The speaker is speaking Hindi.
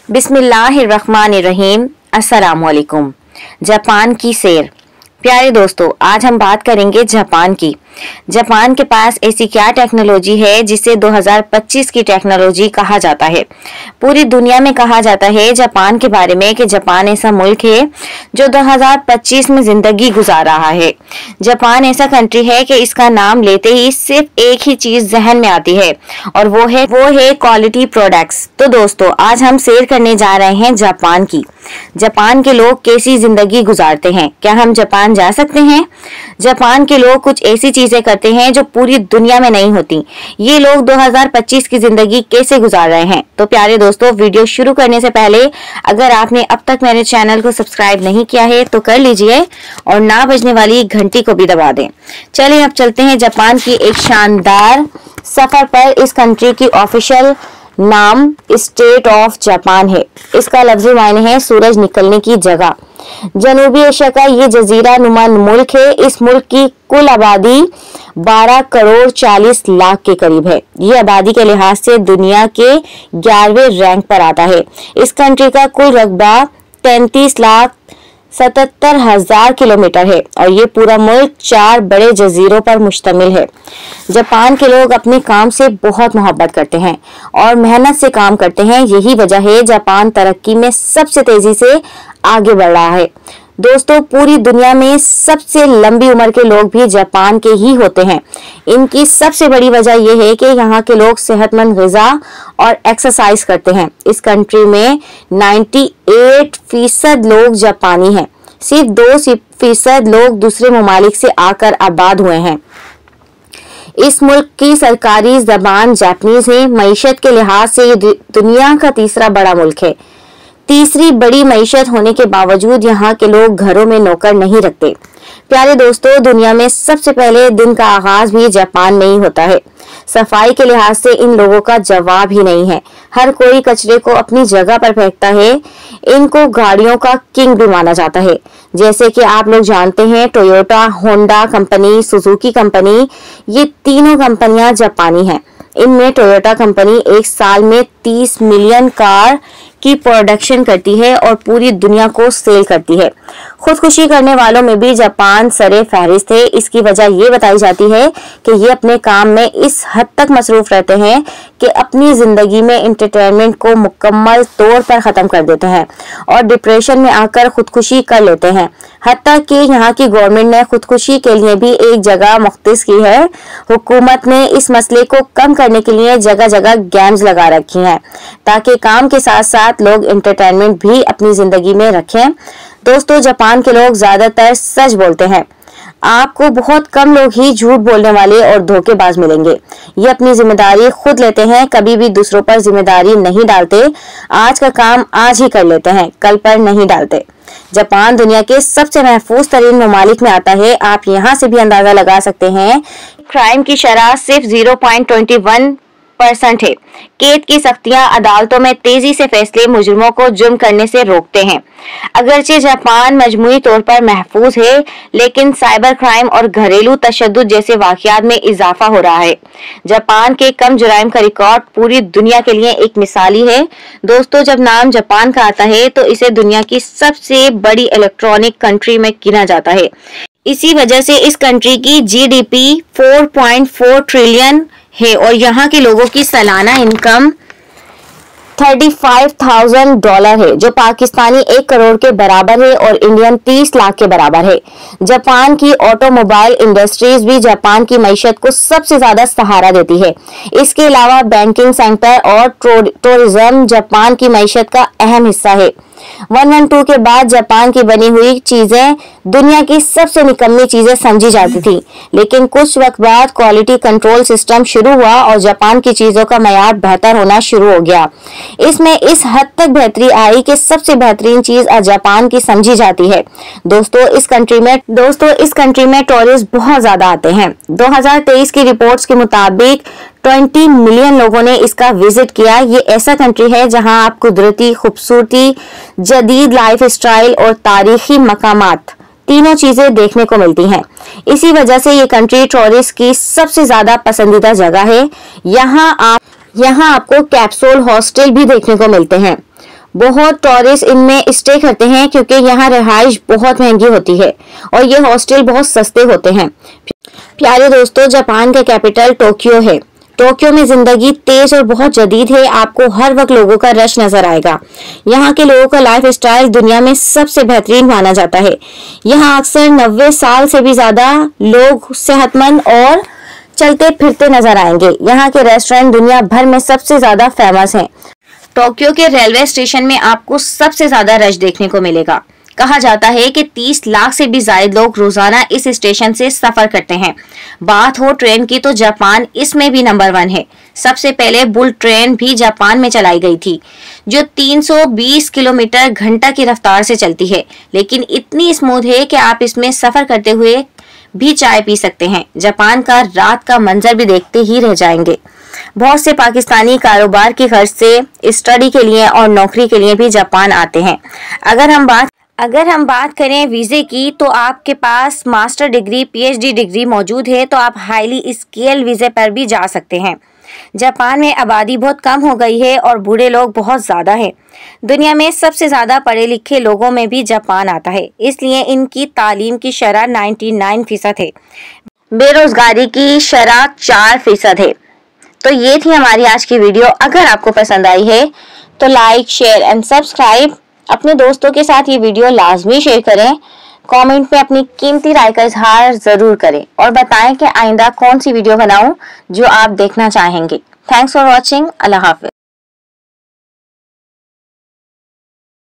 बिस्मिल्लाहिर्रहमानिर्रहीम। अस्सलामुअलैकुम। जापान की सैर। प्यारे दोस्तों, आज हम बात करेंगे जापान की। जापान के पास ऐसी क्या टेक्नोलॉजी है जिसे 2025 की टेक्नोलॉजी कहा जाता है। पूरी दुनिया में कहा जाता है जापान के बारे में कि जापान ऐसा मुल्क है जो 2025 में जिंदगी गुजार रहा है। जापान ऐसा कंट्री है कि इसका नाम लेते ही सिर्फ एक ही चीज जहन में आती है और वो है क्वालिटी प्रोडक्ट्स। तो दोस्तों, आज हम सैर करने जा रहे हैं जापान की। जापान के लोग कैसी जिंदगी गुजारते हैं, क्या हम जापान जा सकते हैं? जापान के लोग कुछ ऐसी चीजें करते हैं जो पूरी दुनिया में नहीं होती। ये लोग 2025 की जिंदगी कैसे गुजार रहे हैं? तो प्यारे दोस्तों, वीडियो शुरू करने से पहले अगर आपने अब तक मेरे चैनल को सब्सक्राइब नहीं किया है तो कर लीजिए और ना बजने वाली घंटी को भी दबा दें। चलिए अब चलते हैं जापान की एक शानदार सफर पर। इस कंट्री की ऑफिशियल नाम स्टेट ऑफ जापान है। इसका लफ्जी मायने है सूरज निकलने की जगह। जनूबी एशिया का ये जजीरा नुमा मुल्क है। इस मुल्क की कुल आबादी 12 करोड़ 40 लाख के करीब है। ये आबादी के लिहाज से दुनिया के 11वें रैंक पर आता है। इस कंट्री का कुल रकबा 33,77,000 किलोमीटर है और ये पूरा मुल्क 4 बड़े जजीरों पर मुश्तमिल है। जापान के लोग अपने काम से बहुत मोहब्बत करते हैं और मेहनत से काम करते हैं। यही वजह है जापान तरक्की में सबसे तेजी से आगे बढ़ रहा है। दोस्तों, पूरी दुनिया में सबसे लंबी उम्र के लोग भी जापान के ही होते हैं। इनकी सबसे बड़ी वजह यह है कि यहाँ के लोग सेहतमंद ग़िज़ा और एक्सरसाइज करते हैं। इस कंट्री में 98% लोग जापानी हैं। सिर्फ 2% लोग दूसरे ममालिक से आकर आबाद हुए हैं। इस मुल्क की सरकारी जबान जापानीज है। मईशत के लिहाज से ये दुनिया का तीसरा बड़ा मुल्क है। तीसरी बड़ी मईशत होने के बावजूद यहाँ के लोग घरों में नौकर नहीं रखते। प्यारे दोस्तों, दुनिया में सबसे पहले दिन का आगाज भी जापान में ही होता है। सफाई के लिहाज से इन लोगों का जवाब ही नहीं है। हर कोई कचरे को अपनी जगह पर फेंकता है। इनको गाड़ियों का किंग भी माना जाता है। जैसे कि आप लोग जानते हैं, Toyota, Honda company, Suzuki company, ये तीनों कंपनियां जापानी हैं। इनमें टोयोटा कंपनी एक साल में 30 मिलियन कार की प्रोडक्शन करती है और पूरी दुनिया को सेल करती है। खुदकुशी करने वालों में भी जापान सरे फहरिस्त है। इसकी वजह ये बताई जाती है कि ये अपने काम में इस हद तक मसरूफ रहते हैं कि अपनी जिंदगी में एंटरटेनमेंट को मुकम्मल तौर पर खत्म कर देते हैं और डिप्रेशन में आकर खुदकुशी कर लेते हैं। हत्ता कि यहाँ की गवर्नमेंट ने खुदकुशी के लिए भी एक जगह मुख्तस की है। हुकूमत ने इस मसले को कम करने के लिए जगह जगह गेम्स लगा रखी हैं ताकि काम के साथ साथ लोग एंटरटेनमेंट भी अपनी जिंदगी में रखें। दोस्तों, जापान के लोग ज्यादातर सच बोलते हैं। आपको बहुत कम लोग ही झूठ बोलने वाले और धोखेबाज मिलेंगे। ये अपनी जिम्मेदारी खुद लेते हैं, कभी भी दूसरों पर जिम्मेदारी नहीं डालते। आज का काम आज ही कर लेते हैं, कल पर नहीं डालते। जापान दुनिया के सबसे महफूज तरीन ममालिक में आता है। आप यहाँ से भी अंदाजा लगा सकते हैं। क्राइम की शरह सिर्फ 0.21% है। कैद की सख्तियां अदालतों में तेजी से फैसले मुजरिमों को जुर्म करने से रोकते हैं। अगरचे जापान मजमूई तौर पर महफूज है, लेकिन साइबर क्राइम और घरेलू तशद्दुद जैसे वाकयात में इजाफा हो रहा है। जापान के कम जुराइम का रिकॉर्ड पूरी दुनिया के लिए एक मिसाली है। दोस्तों, जब नाम जापान का आता है तो इसे दुनिया की सबसे बड़ी इलेक्ट्रॉनिक कंट्री में गिना जाता है। इसी वजह से इस कंट्री की जीडीपी 4.4 ट्रिलियन है और यहाँ के लोगों की सालाना इनकम $35,000 है, जो पाकिस्तानी 1 करोड़ के बराबर है और इंडियन 30 लाख के बराबर है। जापान की ऑटोमोबाइल इंडस्ट्रीज भी जापान की मईशत को सबसे ज्यादा सहारा देती है। इसके अलावा बैंकिंग सेक्टर और टूरिज्म जापान की मईशत का अहम हिस्सा है। 112 के बाद जापान की बनी हुई चीजें दुनिया की सबसे निकम्मी चीजें समझी जाती थी, लेकिन कुछ वक्त बाद क्वालिटी कंट्रोल सिस्टम शुरू हुआ और जापान की चीजों का मयार बेहतर होना शुरू हो गया। इसमें इस हद तक बेहतरी आई कि सबसे बेहतरीन चीज आज जापान की समझी जाती है। दोस्तों, इस कंट्री में टूरिस्ट बहुत ज्यादा आते हैं। 2023 की रिपोर्ट्स के मुताबिक 20 मिलियन लोगों ने इसका विजिट किया। ये ऐसा कंट्री है जहां आप कुदरती खूबसूरती, जदीद लाइफ स्टाइल और तारीखी मकामात तीनों चीजें देखने को मिलती हैं। इसी वजह से ये कंट्री टूरिस्ट की सबसे ज्यादा पसंदीदा जगह है। यहाँ आपको कैप्सूल हॉस्टल भी देखने को मिलते हैं। बहुत टूरिस्ट इनमें स्टे करते हैं क्योंकि यहाँ रिहाइश बहुत महंगी होती है और ये हॉस्टल बहुत सस्ते होते हैं। प्यारे दोस्तों, जापान का कैपिटल टोक्यो है। टोक्यो में जिंदगी तेज और बहुत जदीद है। आपको हर वक्त लोगों का रश नजर आएगा। यहाँ के लोगों का लाइफ स्टाइल दुनिया में सबसे बेहतरीन माना जाता है। यहाँ अक्सर 90 साल से भी ज्यादा लोग सेहतमंद और चलते फिरते नजर आएंगे। यहाँ के रेस्टोरेंट दुनिया भर में सबसे ज्यादा फेमस हैं। टोक्यो के रेलवे स्टेशन में आपको सबसे ज्यादा रश देखने को मिलेगा। कहा जाता है कि 30 लाख से भी ज्यादा लोग रोजाना इस स्टेशन से सफर करते हैं। बात हो ट्रेन की तो जापान इसमें भी नंबर 1 है। सबसे पहले बुल ट्रेन भी जापान में चलाई गई थी, जो 320 किलोमीटर घंटा की रफ्तार से चलती है, लेकिन इतनी स्मूथ है कि आप इसमें सफर करते हुए भी चाय पी सकते हैं। जापान का रात का मंजर भी देखते ही रह जाएंगे। बहुत से पाकिस्तानी कारोबार की गर्ज से स्टडी के लिए और नौकरी के लिए भी जापान आते हैं। अगर हम बात करें वीजे की, तो आपके पास मास्टर डिग्री, पीएचडी डिग्री मौजूद है तो आप हाईली स्किल वीजे पर भी जा सकते हैं। जापान में आबादी बहुत कम हो गई है और बूढ़े लोग बहुत ज्यादा हैं। दुनिया में सबसे ज्यादा पढ़े लिखे लोगों में भी जापान आता है, इसलिए इनकी तालीम की शरह 99% है। बेरोजगारी की शरह 4% है। तो ये थी हमारी आज की वीडियो। अगर आपको पसंद आई है तो लाइक, शेयर एंड सब्सक्राइब। अपने दोस्तों के साथ ये वीडियो लाजमी शेयर करें। कमेंट में अपनी कीमती राय का इजहार जरूर करें और बताएं कि आइंदा कौन सी वीडियो बनाऊं जो आप देखना चाहेंगे। Thanks for watching. Allah Hafiz.